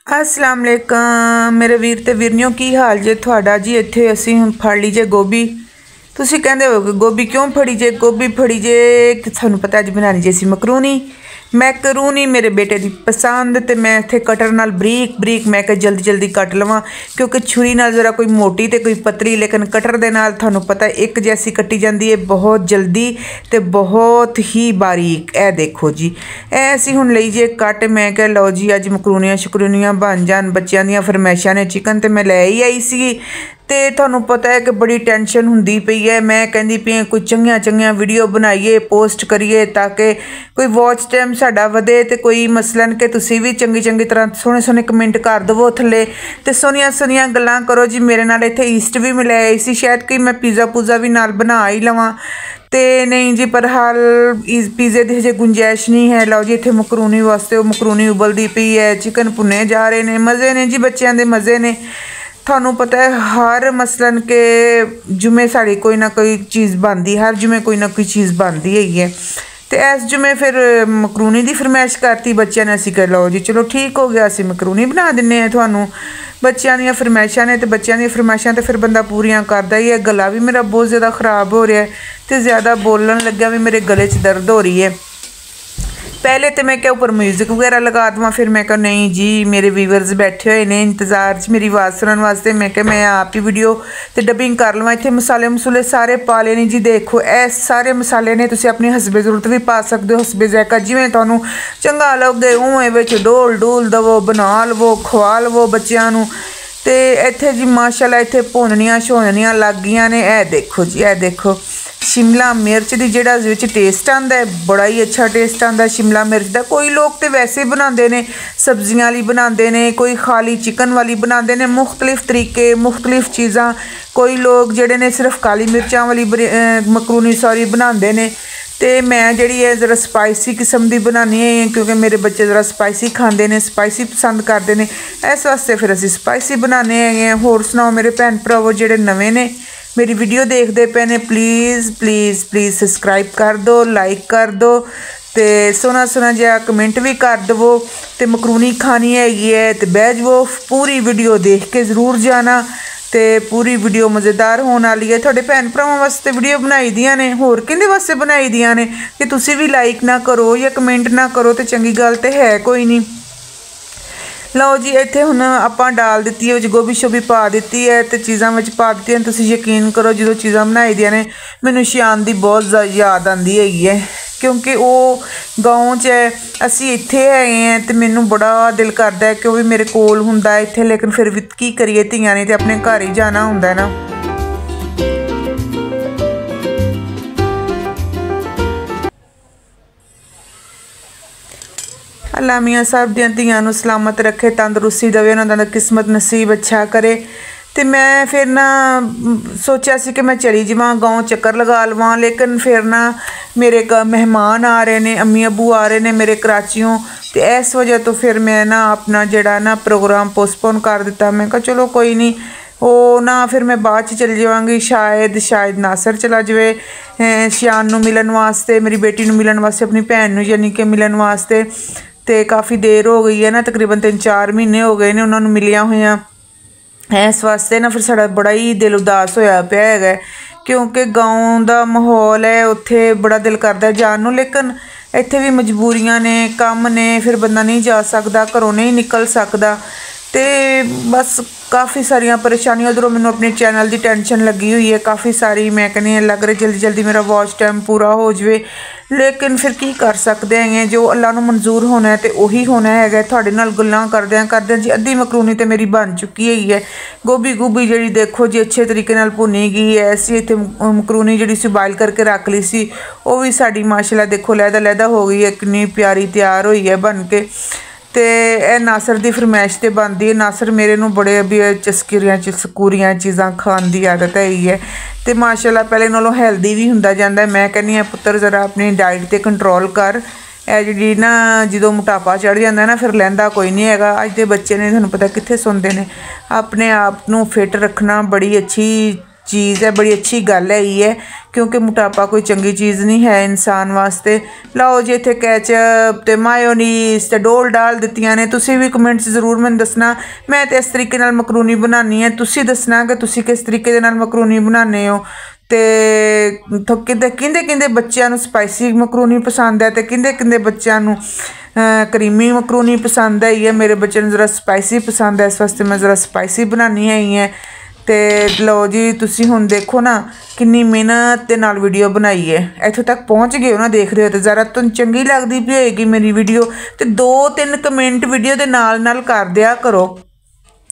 अस्सलाम वालेकुम मेरे वीर ते वीरनियों की हाल जे तुहाडा जी। इत्थे असीं हुण फड़ ली जे गोभी। तुसीं कहंदे हो गोभी क्यों फड़ी जे? गोभी फड़ी जे कि तुहानूं पता अज बनानी जे असीं मैकरूनी मेरे बेटे दी पसंद। ते मैं इत्थे कटर नाल बरीक बरीक मैं कहा जल्दी जल्दी कट लवां, क्योंकि छुरी नाल जरा कोई मोटी ते कोई पतली, लेकिन कटर दे नाल तुहानूं पता एक जैसी कट्टी जांदी है बहुत जल्दी ते बहुत ही बारीक। ए देखो जी, ए असीं हुण लई जे कट। मैं कहा लो जी अज मकरूनियां शकरूनियां बन जान, बच्चों दियां फरमैशां ने चिकन ते मैं लै ही आई सी। ते तुहानूं पता है कि बड़ी टेंशन हुंदी पई है। मैं कहंदी पई कोई चंगियां वीडियो बनाइए पोस्ट करिए ताकि कोई वॉच टाइम साडा वधे, ते कोई मसलन कि तुसीं भी चंगी तरह सोहने सोहने कमेंट कर दवो थल्ले, ते सोहनियां गल्लां करो जी। मेरे नाल इत्थे ईस्ट भी मिले आई सी, शायद कि मैं पिज़्ज़ा पुज़्ज़ा भी नाल बना ही लवां, ते नहीं जी पर हाल पिज़्ज़े दी हजे गुंजाइश नहीं है। लो जी इत्थे मकरूनी वास्ते मकरूनी उबलदी पई है, चिकन भुने जा रहे ने, मज़े ने जी, बच्चों दे मज़े ने। थानू पता है हर मसलन के जुमे साड़ी कोई ना कोई चीज़ बनती, हर जुमे कोई ना कोई चीज़ बनती है। तो इस जुमे फिर मकरूनी की फरमाइश करती बच्चों ने, असी कर लो जी चलो ठीक हो गया, असी मकरूनी बना दिन्ने हैं थानू। बच्चों दी फरमाइशां ने, तो बच्चों दी फरमाइशां तो फिर बंदा पूरियां करता ही है। गला भी मेरा बहुत ज़्यादा ख़राब हो रहा है, तो ज़्यादा बोलन लग्या भी मेरे गले च दर्द हो रही है। पहले तो मैं क्या ऊपर म्यूजिक वगैरह लगा देवां, फिर मैं कहा नहीं जी मेरे व्यूवर्स बैठे हुए ने इंतज़ार च मेरी आवाज़ सुनने वास्ते। मैं क्या मैं आप ही वीडियो तो डबिंग कर लवां। इत्थे मसाले मसूले सारे पा ले जी। देखो ए सारे मसाले ने, तुसीं अपनी हसबे ज़रूरत भी पा सकते हो, हसबे ज़ायका जिवें तुहानूं चंगा लगे उवें विच डोल डूल दवो, बना लवो, खवा लवो बच्चों नूं। ते इत्थे जी माशाल्लाह इत्थे भुननियां शोननियां लग गईयां ने। ए देखो जी, ए देखो शिमला मिर्च दी जेड़ा विच टेस्ट आंदा है, बड़ा ही अच्छा टेस्ट आंदा है शिमला मिर्च दा। कोई लोग तो वैसे बनाते हैं सब्जियां वाली बनाते हैं, कोई खाली चिकन वाली बनाते हैं, मुख्तलिफ तरीके मुख्तलिफ चीज़ां। कोई लोग जेड़े ने सिर्फ काली मिर्चां वाली मकरूनी सॉरी बनाते हैं। तो मैं जी है ज़रा स्पाइसी किस्म की बनानी है, क्योंकि मेरे बच्चे ज़रा स्पाइसी खाते हैं, स्पाइसी पसंद करते हैं, इस वास्ते फिर असी स्पाइसी बनाने हैं। होर सुनाओ मेरे भैन भरावो जेड़े नवे ने मेरी वीडियो देखते पे ने, प्लीज़ प्लीज़ प्लीज़ सब्सक्राइब कर दो, लाइक कर दो, तो सोहना सोहना जिहा कमेंट भी कर दवो। तो मकरूनी खानी हैगी है तो बह जाओ, पूरी वीडियो देख के ज़रूर जाना। तो पूरी वीडियो मज़ेदार होने वाली है। थोड़े भैन भरावां वास्ते वीडियो बनाई दियां ने, होर किहदे वास्ते बनाई दियां ने कि तुसीं भी लाइक ना करो या कमेंट ना करो, तो चंगी गल तो है कोई नहीं। लो जी इत्थे हुण आपां डाल दित्ती है, गोभी शोभी पा दित्ती है, तो चीज़ां विच पा दित्तियां। तुसीं यकीन करो जो चीज़ां बनाई दियां ने मैनूं शान दी बहुत याद आंदी हैगी है, क्योंकि वो गाँव च है, असी इत्थे हैगे हैं, तो मैनूं बड़ा दिल करदा है कि वो भी मेरे कोल हुंदा है इत्थे। लेकिन फिर भी की करिए, धीआं ने तो अपने घर ही जाना हुंदा है ना। अल्लाह मियाँ साहब दियां धीआं नूं सलामत रखे, तंदरुस्ती देवे, उन्हां दा किस्मत नसीब अच्छा करे। तो मैं फिर ना सोचा सी कि मैं चली जावां गाँव चक्कर लगा लवां, लेकिन फिर ना मेरे मेहमान आ रहे ने, अम्मी अबू आ रहे ने मेरे कराचियों। तो इस वजह तो फिर मैं ना अपना जेड़ा ना प्रोग्राम पोस्टपोन कर दिता। मैं कहा चलो कोई नहीं, वो ना फिर मैं बाद च चली जावांगी, शायद नासर चला जाए शियान नूं मिलन वास्ते, मेरी बेटी नूं मिलन वास्ते, अपनी भैन नूं यानी कि मिलन वास्ते। तो काफ़ी देर हो गई है ना, तकरीबन 3-4 महीने हो गए ने उन्होंने मिलिया होया। इस वास्ते ना फिर साड़ा बड़ा ही दिल उदास होया पिया है, क्योंकि गाँव का माहौल है, उत्थे बड़ा दिल करता जान नूं, लेकिन इत्थे भी मजबूरियां ने, काम ने, फिर बंदा नहीं जा सकता, घरों नहीं निकल सकता। तो बस काफ़ी सारिया परेशानियां। उधरों मैनूं अपने चैनल की टेंशन लगी हुई है काफ़ी सारी। मैं कहनी लग रही जल्दी जल्दी मेरा वॉच टाइम पूरा हो जाए, लेकिन फिर की कर सकते हैं, जो अल्लाह नूं मंजूर होना है तो उही होना है। तुहाडे नाल गल्लां करदियां जी अद्धी मकरूनी तो मेरी बन चुकी है। गोभी गोभी जी देखो जी अच्छे तरीके नाल भुनी गई है। असीं इत्थे मकरूनी जी सी बॉयल करके रख ली सी, वो भी साडी माशाल्लाह देखो लैदा हो गई है, कितनी प्यारी तैयार हुई है बन के। तो यह नासर की फरमाइश तो बनती है। नासर मेरे नूं बड़े अभी सकूरियां चीज़ां खाने की आदत है, तो माशाल्लाह पहले नालों हैल्दी भी हुंदा जांदा है। मैं कहनी पुत्तर ज़रा अपनी डाइट ते कंट्रोल कर, ए जी ना जो मोटापा चढ़ जाता है ना फिर लैंदा कोई नहीं हैगा। अज के बच्चे ने तुहानूं पता कित्थे सुनते हैं। अपने आप नूं फिट रखना बड़ी अच्छी चीज़ है, बड़ी अच्छी गल है क्योंकि मोटापा कोई चंगी चीज़ नहीं है इंसान वास्ते। लो जी इत्थे कैचअप ते मायोनीस ते डोल डाल दित्तियां ने। तुसी भी कमेंट्स जरूर मैनूं दसना। मैं तो इस तरीके नाल मकरूनी बनानी है, तुसी दसना कि तुसी किस तरीके दे नाल मकरूनी बनाने हो। तो किंदे बच्चों स्पाइसी मकरूनी पसंद है, तो किंदे बच्चों करीमी मकरूनी पसंद है। मेरे बच्चे ज़रा स्पाइसी पसंद है, इस वास्ते मैं ज़रा स्पाइसी बनानी है। तो लो जी तुसी हुण देखो ना कितनी मेहनत के नाल वीडियो बनाई है, इत्थों तक पहुँच गए हो ना, देख रहे हो तो ज़रा तुम चंगी लगती भी होएगी मेरी वीडियो तो 2-3 कमेंट वीडियो के नाल कर दिया करो।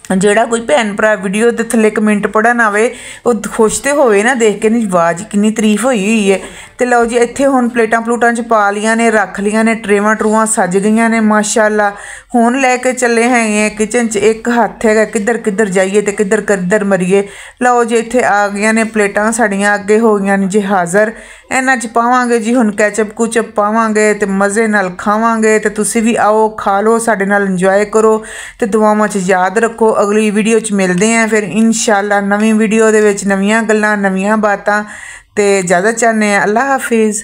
ਜਿਹੜਾ कोई भैन भरा वीडियो के थले कमेंट पढ़न आवे वो खुश तो होवे ना देख के, नहीं वाह जी कितनी तारीफ हुई है। तो लो जी इत्थे हुण प्लेटां प्लूटां च पा लियां ने, रख लियां ने, ट्रेवां ट्रूवां सज गईयां ने माशाअल्लाह। हुण लैके चले हैं किचन च, एक हत्थ है किधर किधर जाइए तो किधर किधर मरीए। लो जी इत्थे आ गई ने प्लेटां साड़ियां अगे हो गई ने जी हाज़र। इन्हां च पावांगे जी हुण कैचअप कुचअप पावांगे तो मज़े नाल खावांगे। तो तुसी भी आओ खा लो, साडे नाल इंजॉय करो तो दुआवां च याद रखो। अगली वीडियो च मिलते हैं फिर इंशाअल्लाह नवीं वीडियो दे विच नवीं गल्लां नवीं बातां। तो इजाज़त चाहते हैं। अल्लाह हाफिज़।